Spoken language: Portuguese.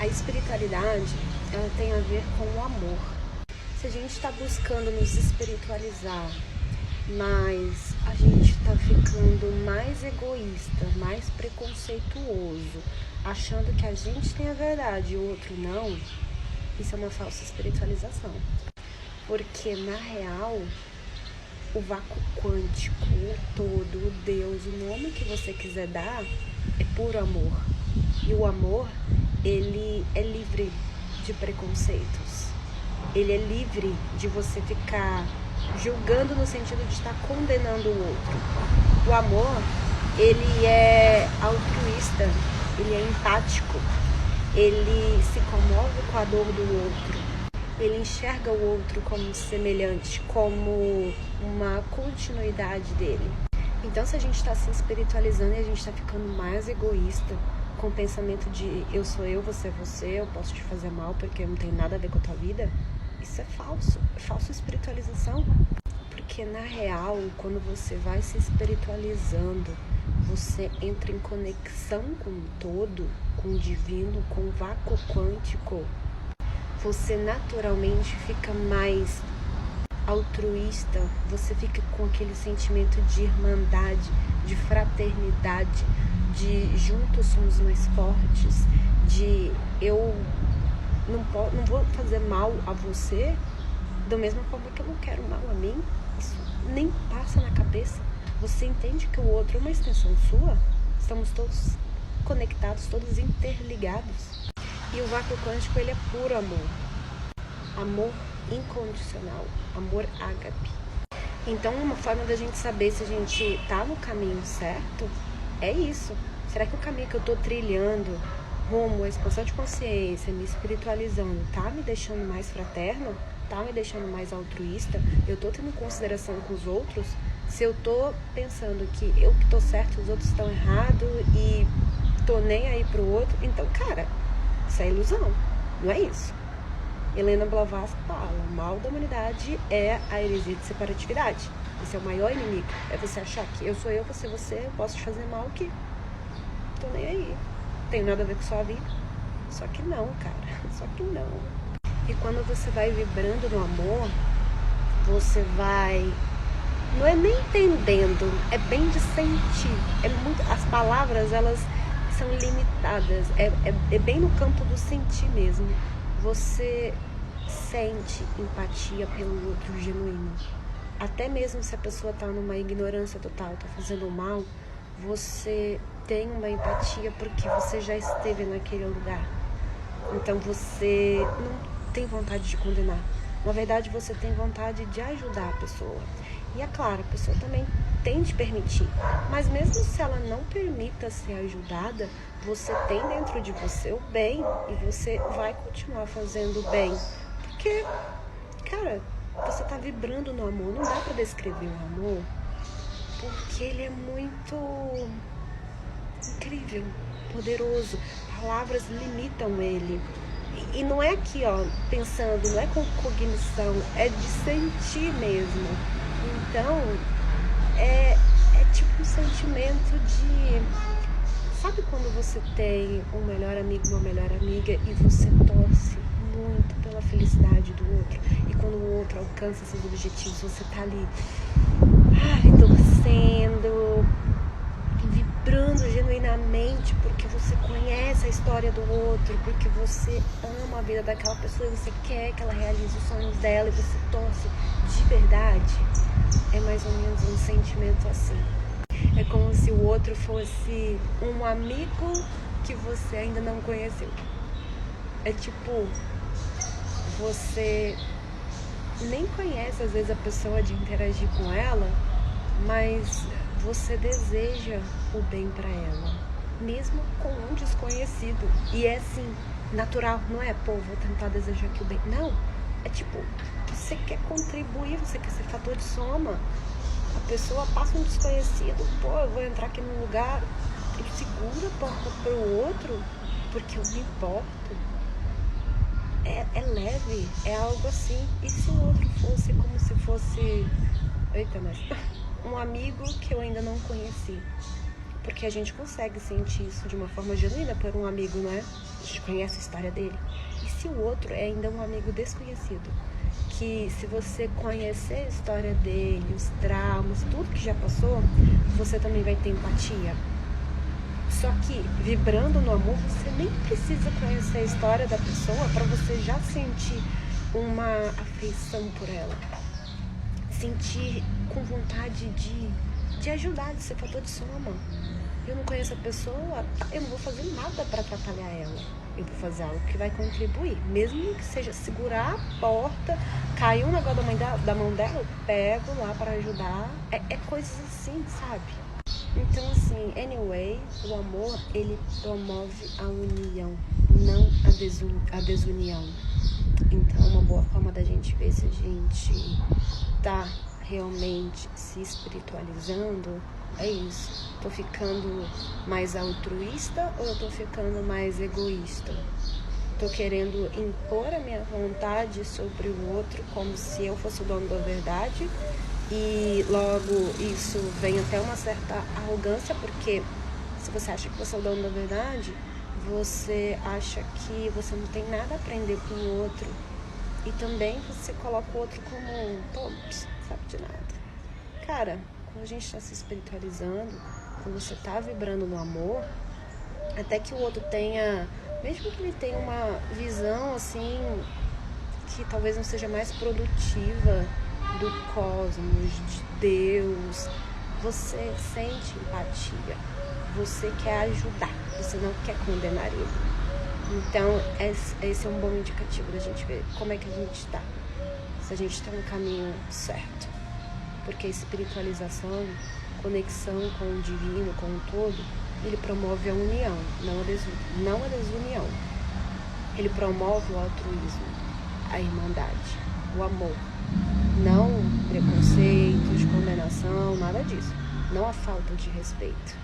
espiritualidade, ela tem a ver com o amor. Se a gente está buscando nos espiritualizar, mas a gente está ficando mais egoísta, mais preconceituoso, achando que a gente tem a verdade e o outro não, isso é uma falsa espiritualização. Porque, na real, o vácuo quântico, o todo, o Deus, o nome que você quiser dar, é puro amor. E o amor, ele é livre de preconceitos. Ele é livre de você ficar julgando no sentido de estar condenando o outro. O amor, ele é altruísta, ele é empático, ele se comove com a dor do outro, ele enxerga o outro como semelhante, como uma continuidade dele. Então, se a gente está se espiritualizando e a gente está ficando mais egoísta, com o pensamento de eu sou eu, você é você, eu posso te fazer mal porque não tem nada a ver com a tua vida, isso é falsa espiritualização. Porque na real, quando você vai se espiritualizando, você entra em conexão com o todo, com o divino, com o vácuo quântico. Você naturalmente fica mais altruísta, você fica com aquele sentimento de irmandade, de fraternidade, de juntos somos mais fortes, de eu não vou fazer mal a você da mesma forma que eu não quero mal a mim. Isso nem passa na cabeça. Você entende que o outro é uma extensão sua? Estamos todos conectados, todos interligados. E o vácuo quântico, ele é puro amor. Amor incondicional. Amor ágape. Então, uma forma da gente saber se a gente tá no caminho certo é isso. Será que o caminho que eu tô trilhando rumo à expansão de consciência, me espiritualizando, tá me deixando mais fraterno? Tá me deixando mais altruísta? Eu tô tendo consideração com os outros? Se eu tô pensando que eu que tô certo, os outros estão errados e tô nem aí pro outro, então, cara, isso é ilusão, não é isso. Helena Blavatsky fala, o mal da humanidade é a heresia de separatividade. Esse é o maior inimigo. É você achar que eu sou eu, você, eu posso te fazer mal que tô nem aí. Tem nada a ver com sua vida. Só que não, cara. Só que não. E quando você vai vibrando no amor, você vai... Não é nem entendendo, é bem de sentir. As palavras, elas são limitadas. É bem no campo do sentir mesmo. Você sente empatia pelo outro genuíno. Até mesmo se a pessoa tá numa ignorância total, tá fazendo mal, você tem uma empatia porque você já esteve naquele lugar. Então você não tem vontade de condenar. Na verdade, você tem vontade de ajudar a pessoa. E é claro, a pessoa também tem de permitir. Mas mesmo se ela não permita ser ajudada, você tem dentro de você o bem e você vai continuar fazendo o bem. Porque, cara, você tá vibrando no amor. Não dá pra descrever o amor, porque ele é muito incrível, poderoso. Palavras limitam ele. E não é aqui, ó, pensando, não é com cognição, é de sentir mesmo. Então, é tipo um sentimento de... Sabe quando você tem um melhor amigo, uma melhor amiga e você torce muito pela felicidade do outro? E quando o outro alcança seus objetivos, você tá ali, torcendo, vibrando genuinamente, porque você conhece a história do outro, porque você ama a vida daquela pessoa e você quer que ela realize os sonhos dela e você torce de verdade. É mais ou menos um sentimento assim. É como se o outro fosse um amigo que você ainda não conheceu. É tipo, você nem conhece às vezes a pessoa de interagir com ela, mas você deseja o bem pra ela, mesmo com um desconhecido. E é assim, natural, não é? Pô, vou tentar desejar aqui o bem. Não, é tipo, você quer contribuir, você quer ser fator de soma. A pessoa passa um desconhecido, pô, eu vou entrar aqui num lugar, ele segura a porta pro outro, porque eu me importo. É leve, é algo assim. E se o outro fosse como se fosse... Eita, mas... um amigo que eu ainda não conheci. Porque a gente consegue sentir isso de uma forma genuína por um amigo, não é? A gente conhece a história dele. E se o outro é ainda um amigo desconhecido? Que se você conhecer a história dele, os traumas, tudo que já passou, você também vai ter empatia. Só que, vibrando no amor, você nem precisa conhecer a história da pessoa para você já sentir uma afeição por ela. Sentir com vontade de ajudar, de ser fator de soma. Eu não conheço a pessoa, eu não vou fazer nada para atrapalhar ela. Eu vou fazer algo que vai contribuir. Mesmo que seja segurar a porta, cair um negócio da mão dela, eu pego lá para ajudar. É coisas assim, sabe? Então, assim, anyway, o amor, ele promove a união, não a desunião. Então, uma boa forma da gente ver se a gente tá realmente se espiritualizando é isso. Tô ficando mais altruísta ou eu tô ficando mais egoísta? Tô querendo impor a minha vontade sobre o outro como se eu fosse o dono da verdade, e logo isso vem até uma certa arrogância, porque se você acha que você é o dono da verdade, você acha que você não tem nada a aprender com o outro, e também você coloca o outro como, pô, sabe de nada. Cara, quando a gente está se espiritualizando, quando você está vibrando no amor, até que o outro tenha, mesmo que ele tenha uma visão assim, que talvez não seja mais produtiva do cosmos, de Deus, você sente empatia, você quer ajudar, você não quer condenar ele. Então, esse é um bom indicativo da gente ver como é que a gente está, se a gente está no caminho certo. Porque a espiritualização, conexão com o divino, com o todo, ele promove a união, não a desunião. Ele promove o altruísmo, a irmandade, o amor. Não preconceitos, condenação, nada disso. Não a falta de respeito.